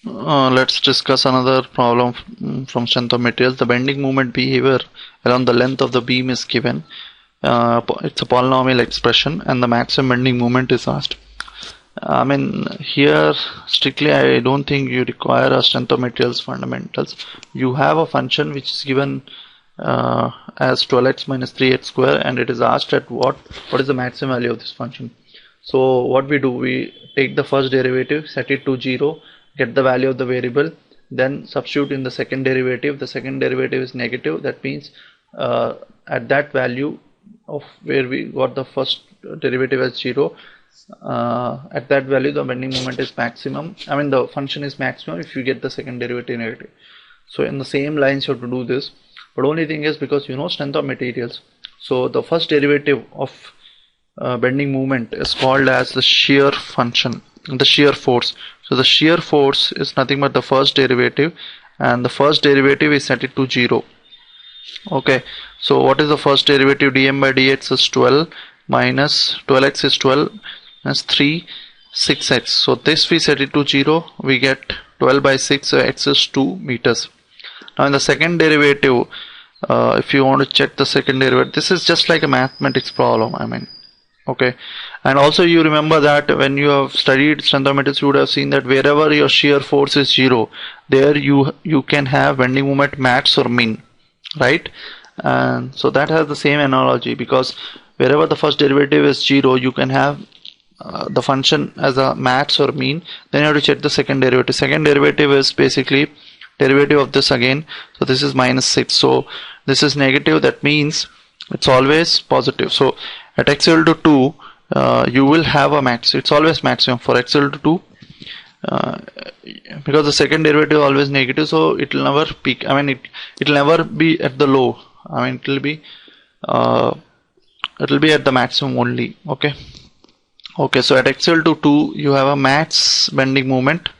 Let's discuss another problem from strength of materials. The bending moment behavior along the length of the beam is given. It's a polynomial expression and the maximum bending moment is asked. Here strictly I don't think you require a strength of materials fundamentals. You have a function which is given as 12x minus 3x square, and it is asked at what is the maximum value of this function. So what we do, we take the first derivative, set it to 0, get the value of the variable, then substitute in the second derivative. The second derivative is negative, that means at that value of where we got the first derivative as 0, at that value the bending moment is maximum. The function is maximum if you get the second derivative negative. So in the same lines you have to do this, but only thing is, because you know strength of materials, so the first derivative of bending moment is called as the shear function, the shear force. So the shear force is nothing but the first derivative, and the first derivative is set it to 0. Okay, so what is the first derivative? Dm by dx is 12 minus 12x is 12 minus 3 6x. So this we set it to 0, we get 12 by 6, so x is 2 meters. Now in the second derivative, if you want to check the second derivative, this is just like a mathematics problem. Okay, and also you remember that when you have studied strength of materials, you would have seen that wherever your shear force is 0, there you can have bending moment max or min, right? And so that has the same analogy, because wherever the first derivative is 0, you can have the function as a max or mean. Then you have to check the second derivative. Second derivative is basically derivative of this again, so this is minus 6, so this is negative, that means it's always positive. So at x equal to 2, you will have a max, it's always maximum for x equal to 2, because the second derivative is always negative, so it will never peak. It will never be at the low. It will be at the maximum only. Okay, so at x equal to 2, you have a max bending moment.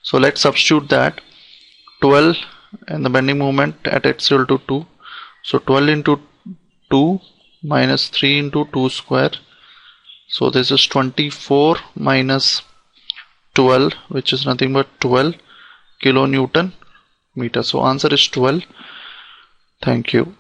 So let's substitute that 12 and the bending moment at x equal to 2. So 12 into 2 minus 3 into 2 square. So this is 24 minus 12, which is nothing but 12 kilonewton meter. So answer is 12. Thank you.